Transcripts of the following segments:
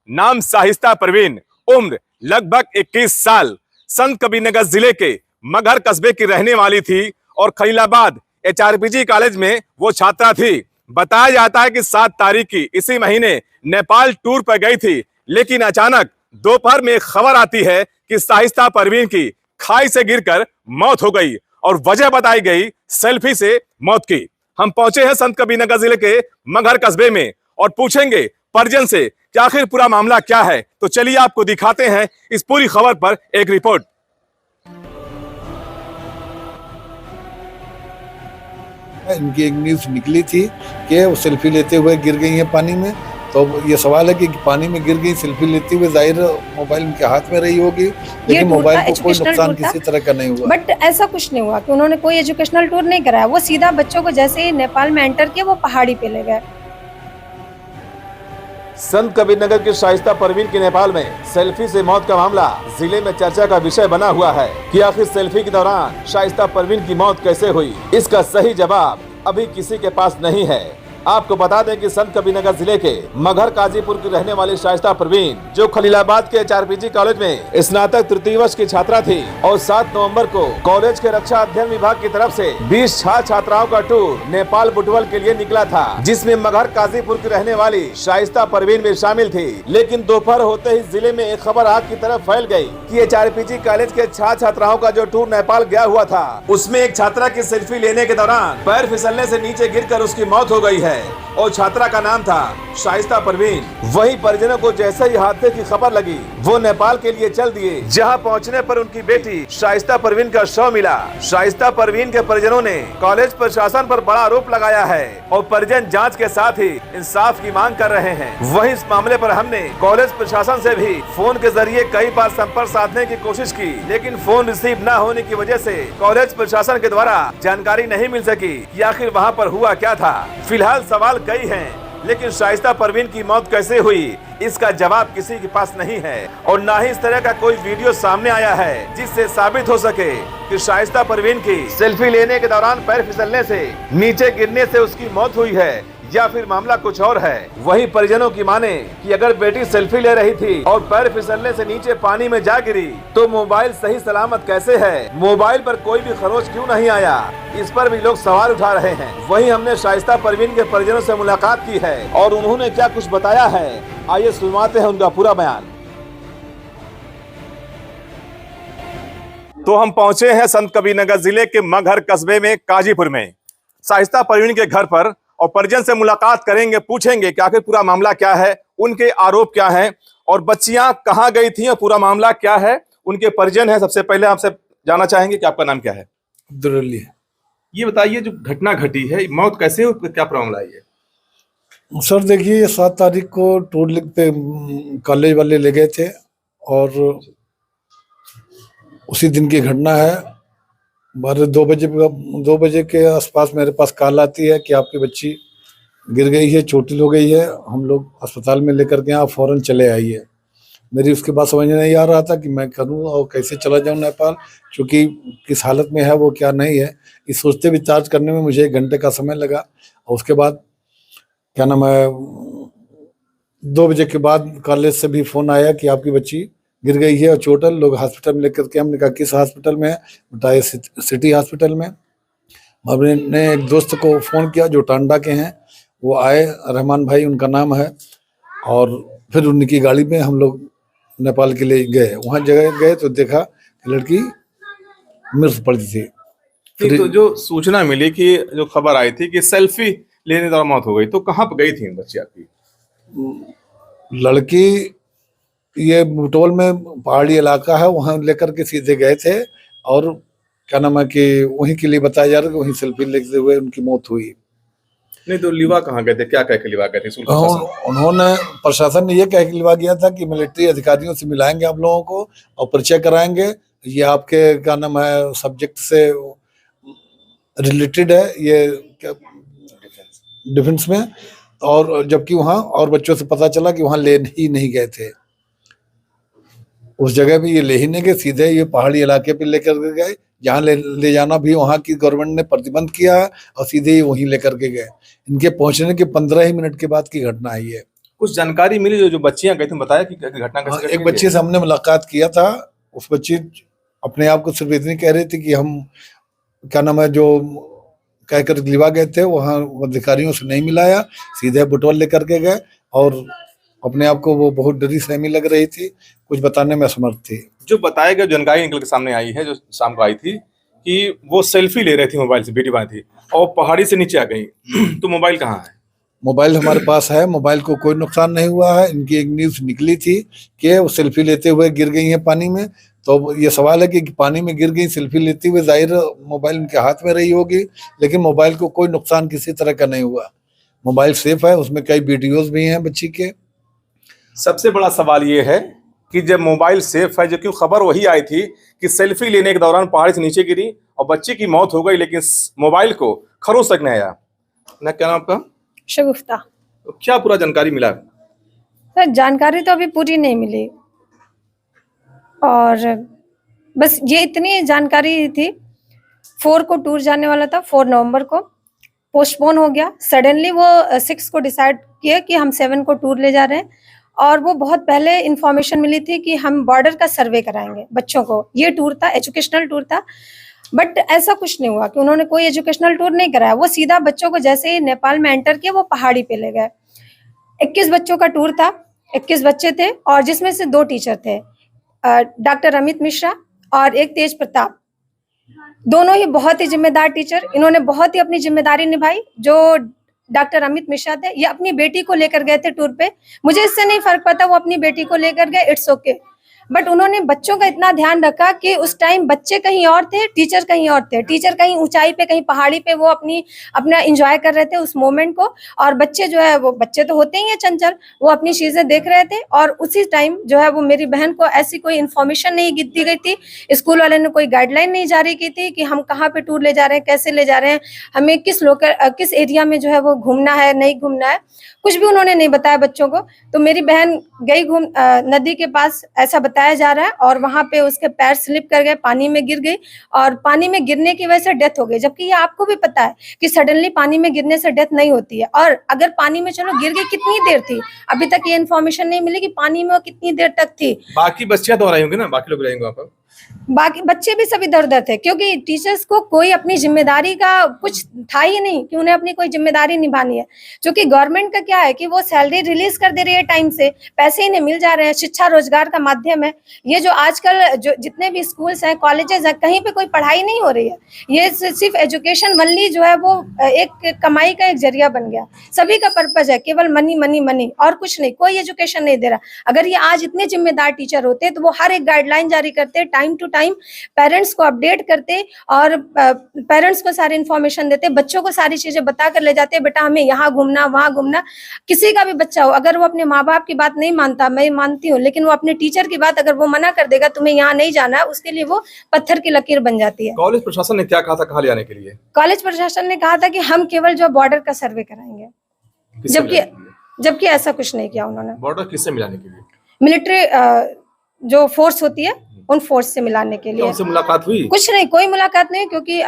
नाम शाइस्ता परवीन, उम्र लगभग 21 साल, संत कबीरनगर जिले के मगहर कस्बे की रहने वाली थी और खलीलाबाद एचआरपीजी कॉलेज में वो छात्रा थी। बताया जाता है कि 7 तारीख की इसी महीने नेपाल टूर पर गई थी, लेकिन अचानक दोपहर में खबर आती है कि शाइस्ता परवीन की खाई से गिरकर मौत हो गई और वजह बताई गई सेल्फी से मौत की। हम पहुंचे हैं संत कबीरनगर जिले के मगहर कस्बे में और पूछेंगे परिजन से कि आखिर पूरा मामला क्या है। तो चलिए आपको दिखाते हैं इस पूरी खबर पर एक रिपोर्ट। इनकी एक न्यूज निकली थी कि वो सेल्फी लेते हुए गिर गई है पानी में। तो ये सवाल है कि पानी में गिर गई सेल्फी लेते हुए, जाहिर मोबाइल उनके हाथ में रही होगी, लेकिन मोबाइल को कोई नुकसान किसी तरह का नहीं हुआ। बट ऐसा कुछ नहीं हुआ कि उन्होंने कोई एजुकेशनल टूर नहीं कराया। वो सीधा बच्चों को जैसे ही नेपाल में एंटर किया वो पहाड़ी पे ले गए। संत कबीरनगर की शाइस्ता परवीन की नेपाल में सेल्फी से मौत का मामला जिले में चर्चा का विषय बना हुआ है कि आखिर सेल्फी के दौरान शाइस्ता परवीन की मौत कैसे हुई। इसका सही जवाब अभी किसी के पास नहीं है। आपको बता दें कि संत कबीरनगर जिले के मगहर काजीपुर की रहने वाली शाइस्ता परवीन, जो खलीलाबाद के एचआरपीजी कॉलेज में स्नातक तृतीय वर्ष की छात्रा थी और 7 नवंबर को कॉलेज के रक्षा अध्ययन विभाग की तरफ से 20 छात्राओं का टूर नेपाल बुटवल के लिए निकला था, जिसमें मगहर काजीपुर की रहने वाली शाइस्ता परवीन भी शामिल थी। लेकिन दोपहर होते ही जिले में एक खबर आग की तरफ फैल गयी कि एचआरपीजी कॉलेज के छात्राओं का जो टूर नेपाल गया हुआ था, उसमें एक छात्रा की सेल्फी लेने के दौरान पैर फिसलने से नीचे गिरकर उसकी मौत हो गई है और छात्रा का नाम था शाइस्ता परवीन। वहीं परिजनों को जैसे ही हादसे की खबर लगी वो नेपाल के लिए चल दिए, जहां पहुंचने पर उनकी बेटी शाइस्ता परवीन का शव मिला। शाइस्ता परवीन के परिजनों ने कॉलेज प्रशासन पर बड़ा आरोप लगाया है और परिजन जांच के साथ ही इंसाफ की मांग कर रहे हैं। वहीं इस मामले पर हमने कॉलेज प्रशासन से भी फोन के जरिए कई बार संपर्क साधने की कोशिश की, लेकिन फोन रिसीव न होने की वजह से कॉलेज प्रशासन के द्वारा जानकारी नहीं मिल सकी कि आखिर वहाँ पर हुआ क्या था। फिलहाल सवाल कई हैं, लेकिन शाइस्ता परवीन की मौत कैसे हुई इसका जवाब किसी के पास नहीं है और ना ही इस तरह का कोई वीडियो सामने आया है जिससे साबित हो सके कि शाइस्ता परवीन की सेल्फी लेने के दौरान पैर फिसलने से नीचे गिरने से उसकी मौत हुई है या फिर मामला कुछ और है। वहीं परिजनों की माने कि अगर बेटी सेल्फी ले रही थी और पैर फिसलने से नीचे पानी में जा गिरी तो मोबाइल सही सलामत कैसे है, मोबाइल पर कोई भी खरोच क्यों नहीं आया, इस पर भी लोग सवाल उठा रहे हैं। वहीं हमने शाइस्ता परवीन के परिजनों से मुलाकात की है और उन्होंने क्या कुछ बताया है, आइए सुनवाते हैं उनका पूरा बयान। तो हम पहुंचे हैं संत कबीरनगर जिले के मगहर कस्बे में काजीपुर में शाइस्ता परवीन के घर पर और परिजन से मुलाकात करेंगे, पूछेंगे कि आखिर पूरा मामला क्या है, उनके आरोप क्या हैं और बच्चियां कहां गई थी और पूरा मामला क्या है। उनके परिजन हैं। सबसे पहले आपसे जानना चाहेंगे कि आपका नाम क्या है? अब्दुल। ये बताइए, जो घटना घटी है, मौत कैसे हुई, क्या मामला है? सर देखिए, ये 7 तारीख को टूर पे कॉलेज वाले ले गए थे और उसी दिन की घटना है। 2 बजे के आसपास मेरे पास कॉल आती है कि आपकी बच्ची गिर गई है, चोटिल हो गई है, हम लोग अस्पताल में लेकर के आप फौरन चले आइए। मेरी उसके बाद समझ नहीं आ रहा था कि मैं करूं और कैसे चला जाऊं नेपाल, क्योंकि किस हालत में है वो क्या नहीं है, इस सोचते विचार करने में मुझे 1 घंटे का समय लगा। और उसके बाद क्या नाम है, 2 बजे के बाद कॉलेज से भी फ़ोन आया कि आपकी बच्ची गिर गई है और चोटल, लोग हॉस्पिटल में लेकर के। हमने कहा किस हॉस्पिटल में है, बताया सिटी हॉस्पिटल में। हमने एक दोस्त को फ़ोन किया जो टांडा के हैं, वो आए, रहमान भाई उनका नाम है, और फिर उनकी गाड़ी में हम लोग नेपाल के लिए गए। वहाँ जगह गए तो देखा कि लड़की मृत पड़ी थी। फिर तो जो सूचना मिली कि जो खबर आई थी कि सेल्फी लेने दौरान मौत हो गई, तो कहाँ पर गई थी बच्ची आपकी? लड़की ये बुटवल में पहाड़ी इलाका है, वहाँ लेकर के सीधे गए थे और क्या नाम है कि वहीं के लिए बताया जा रहा है कि वहीं सेल्फी लेते हुए उनकी मौत हुई। नहीं तो लिवा कहाँ गए थे, क्या कह के लिवा गए थे? उन्होंने, प्रशासन ने ये कह के लिवा गया था कि मिलिट्री अधिकारियों से मिलाएंगे आप लोगों को और परिचय कराएंगे, ये आपके क्या नाम है सब्जेक्ट से रिलेटेड है, ये क्या डिफेंस में। और जबकि वहाँ और बच्चों से पता चला कि वहाँ ले ही नहीं गए थे, उस जगह पे ये ले ही नहीं गए, सीधे ये पहाड़ी इलाके पे लेकर के गए, जहाँ ले जाना भी वहाँ की गवर्नमेंट ने प्रतिबंध किया है और सीधे ही वहीं लेकर के गए। इनके पहुंचने के 15 ही मिनट के बाद की घटना है ये। कुछ जानकारी मिली जो बच्चियां गई थी, बताया कि घटना हाँ, कैसे एक बच्चे से हमने मुलाकात किया था। उस बच्ची अपने आप को सिर्फ इतनी कह रही थी कि हम क्या नाम है जो कहकर लिवा गए थे, वहाँ अधिकारियों से नहीं मिलाया, सीधे बुटवल लेकर के गए और अपने आप को वो बहुत डरी सहमी लग रही थी, कुछ बताने में असमर्थ थी। जो बताया गया जानकारी निकल के सामने आई है, जो शाम को आई थी कि वो सेल्फी ले रही थी मोबाइल से, वीडियो बना थी और पहाड़ी से नीचे आ गई। तो मोबाइल कहाँ है? मोबाइल हमारे पास है, मोबाइल को कोई नुकसान नहीं हुआ है। इनकी एक न्यूज़ निकली थी कि वो सेल्फी लेते हुए गिर गई हैं पानी में, तो ये सवाल है कि पानी में गिर गई सेल्फी लेते हुए, जाहिर मोबाइल उनके हाथ में रही होगी, लेकिन मोबाइल को कोई नुकसान किसी तरह का नहीं हुआ। मोबाइल सेफ है, उसमें कई वीडियोस भी हैं बच्ची के। सबसे बड़ा सवाल ये है कि जब मोबाइल सेफ है, जो क्यों खबर वही आई थी कि सेल्फी लेने के दौरान पहाड़ी से नीचे गिरी और बच्ची की मौत हो गई, लेकिन मोबाइल को खरोच तक नहीं आया ना। क्या नाम आपका? शगुफ्ता। तो क्या पूरा जानकारी मिला? सर जानकारी तो अभी पूरी नहीं मिली, और बस ये इतनी जानकारी थी। 4 को टूर जाने वाला था, 4 नवंबर को पोस्टपोन हो गया। सडनली वो 6 को डिसाइड किया कि हम 7 को टूर ले जा रहे हैं, और वो बहुत पहले इन्फॉर्मेशन मिली थी कि हम बॉर्डर का सर्वे कराएंगे बच्चों को। ये टूर था, एजुकेशनल टूर था, बट ऐसा कुछ नहीं हुआ कि उन्होंने कोई एजुकेशनल टूर नहीं कराया। वो सीधा बच्चों को जैसे ही नेपाल में एंटर किया, वो पहाड़ी पे ले गए। 21 बच्चों का टूर था, 21 बच्चे थे, और जिसमें से 2 टीचर थे, डॉक्टर अमित मिश्रा और एक तेज प्रताप। दोनों ही बहुत ही जिम्मेदार टीचर, इन्होंने बहुत ही अपनी जिम्मेदारी निभाई। जो डॉक्टर अमित मिश्रा थे, ये अपनी बेटी को लेकर गए थे टूर पे। मुझे इससे नहीं फर्क पड़ता, वो अपनी बेटी को लेकर गए, इट्स ओके, बट उन्होंने बच्चों का इतना ध्यान रखा कि उस टाइम बच्चे कहीं और थे, टीचर कहीं और थे। टीचर कहीं ऊंचाई पे, कहीं पहाड़ी पे, वो अपना एंजॉय कर रहे थे उस मोमेंट को, और बच्चे जो है, वो बच्चे तो होते ही हैं चंचल, वो अपनी चीजें देख रहे थे। और उसी टाइम जो है वो मेरी बहन को ऐसी कोई इन्फॉर्मेशन नहीं दी गई थी, स्कूल वाले ने कोई गाइडलाइन नहीं जारी की थी कि हम कहाँ पे टूर ले जा रहे हैं, कैसे ले जा रहे हैं, हमें किस एरिया में जो है वो घूमना है, नहीं घूमना है, कुछ भी उन्होंने नहीं बताया बच्चों को। तो मेरी बहन गई नदी के पास, ऐसा बताया जा रहा है, और वहां पे उसके पैर स्लिप कर गए, पानी में गिर गई, और पानी में गिरने की वजह से डेथ हो गई। जबकि ये आपको भी पता है कि सडनली पानी में गिरने से डेथ नहीं होती है। और अगर पानी में चलो गिर गई, कितनी देर थी, अभी तक ये इन्फॉर्मेशन नहीं मिली कि पानी में वो कितनी देर तक थी। बाकी बच्चियां तो आ रही होंगी ना, बाकी लोग रहेंगे वहां पर? बाकी बच्चे भी सब इधर उधर थे, क्योंकि टीचर्स को कोई अपनी जिम्मेदारी का कुछ था ही नहीं कि उन्हें अपनी कोई जिम्मेदारी निभानी है। क्योंकि गवर्नमेंट का क्या है कि वो सैलरी रिलीज कर दे रही है टाइम से, पैसे इन्हें मिल जा रहे हैं, शिक्षा रोजगार का माध्यम है। ये जो आजकल जो जितने भी स्कूल्स हैं, कॉलेजेस हैं, कहीं पे कोई पढ़ाई नहीं हो रही है। ये सिर्फ एजुकेशन वनली जो है वो एक कमाई का एक जरिया बन गया। सभी का पर्पज है केवल मनी मनी मनी, और कुछ नहीं। कोई एजुकेशन नहीं दे रहा। अगर ये आज इतने जिम्मेदार टीचर होते तो वो हर एक गाइडलाइन जारी करते, टाइम टू टाइम पेरेंट्स को अपडेट करते, और पेरेंट्स को सारी इन्फॉर्मेशन देते, बच्चों को सारी चीजें बता कर ले जाते, बेटा हमें यहाँ घूमना, वहां घूमना। किसी का भी बच्चा हो, अगर वो अपने माँ बाप की बात नहीं मानता, मैं मानती हूँ, लेकिन वो अपने टीचर की बात अगर वो मना कर देगा, तुम्हें यहाँ नहीं जाना है, उसके लिए वो पत्थर की लकीर बन जाती है। कॉलेज प्रशासन ने क्या कहा था कहाँ ले जाने के लिए? कॉलेज प्रशासन ने कहा था कि हम केवल जो बॉर्डर का सर्वे कराएंगे, किससे मिलाने जबकि ऐसा कुछ नहीं किया उन्होंने। बॉर्डर किससे मिलाने के लिए? मिलिट्री जो फोर्स होती है, उन फोर्स से मिलाने के लिए। उनसे मुलाकात हुई? कुछ नहीं, कोई मुलाकात नहीं, क्योंकि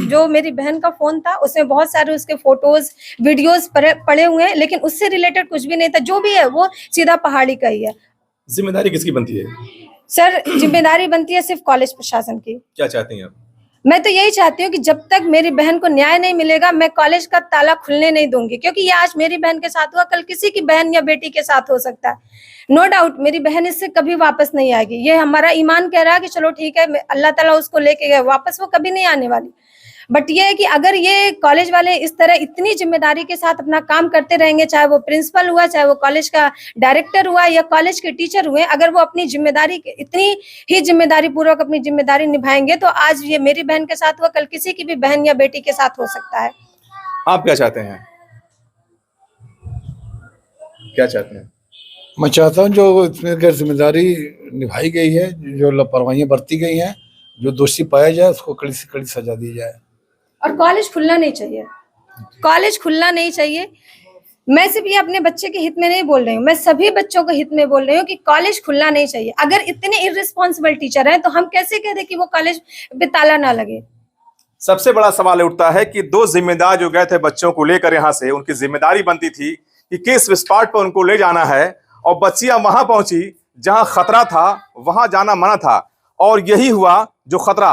जो मेरी बहन का फोन था उसमें बहुत सारे उसके फोटोज वीडियोस पड़े हुए हैं, लेकिन उससे रिलेटेड कुछ भी नहीं था। जो भी है वो सीधा पहाड़ी का ही है। जिम्मेदारी किसकी बनती है? सर जिम्मेदारी बनती है सिर्फ कॉलेज प्रशासन की। क्या चाहती हैं आप? मैं तो यही चाहती हूँ कि जब तक मेरी बहन को न्याय नहीं मिलेगा, मैं कॉलेज का ताला खुलने नहीं दूंगी। क्योंकि ये आज मेरी बहन के साथ हुआ, कल किसी की बहन या बेटी के साथ हो सकता है। नो डाउट मेरी बहन इससे कभी वापस नहीं आएगी। ये हमारा ईमान कह रहा है कि चलो ठीक है, अल्लाह ताला उसको लेके गए, वापस वो कभी नहीं आने वाली। बट ये है कि अगर ये कॉलेज वाले इस तरह इतनी जिम्मेदारी के साथ अपना काम करते रहेंगे, चाहे वो प्रिंसिपल हुआ, चाहे वो कॉलेज का डायरेक्टर हुआ, या कॉलेज के टीचर हुए, अगर वो अपनी जिम्मेदारी इतनी ही जिम्मेदारी पूर्वक अपनी जिम्मेदारी निभाएंगे, तो आज ये मेरी बहन के साथ हुआ, कल किसी की भी बहन या बेटी के साथ हो सकता है। आप क्या चाहते हैं? क्या चाहते हैं? मैं चाहता हूँ जो इसमें गैर जिम्मेदारी निभाई गई है, जो लापरवाहियां बरती गई हैं, जो दोषी पाया जाए उसको कड़ी से कड़ी सजा दी जाए। और कॉलेज खुलना नहीं चाहिए, कॉलेज खुलना नहीं चाहिए। मैं सिर्फ ये अपने बच्चे के हित में नहीं बोल रही हूँ, मैं सभी बच्चों के हित में बोल रही हूँ कि कॉलेज खुलना नहीं चाहिए। अगर इतने इर्रिस्पॉन्सिबल टीचर हैं तो हम कैसे कह दें कि वो कॉलेज पे ताला ना लगे। सबसे बड़ा सवाल उठता है कि 2 जिम्मेदार जो गए थे बच्चों को लेकर यहाँ से, उनकी जिम्मेदारी बनती थी कि किस स्पॉट पर उनको ले जाना है, और बच्चियां वहां पहुंची जहां खतरा था, वहां जाना मना था, और यही हुआ जो खतरा।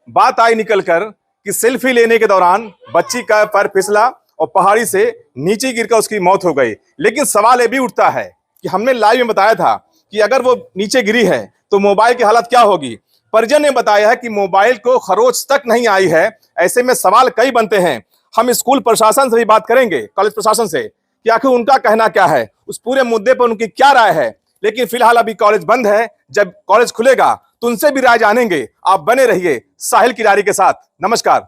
बात आई निकलकर कि सेल्फी लेने के दौरान बच्ची का पैर फिसला और पहाड़ी से नीचे गिरकर उसकी मौत हो गई। लेकिन सवाल ये भी उठता है कि हमने लाइव में बताया था कि अगर वो नीचे गिरी है तो मोबाइल की हालत क्या होगी। परिजन ने बताया है कि मोबाइल को खरोच तक नहीं आई है। ऐसे में सवाल कई बनते हैं। हम स्कूल प्रशासन से भी बात करेंगे, कॉलेज प्रशासन से, कि आखिर उनका कहना क्या है, उस पूरे मुद्दे पर उनकी क्या राय है। लेकिन फिलहाल अभी कॉलेज बंद है, जब कॉलेज खुलेगा तो उनसे भी राय जानेंगे। आप बने रहिए साहिल किरारी के साथ। नमस्कार।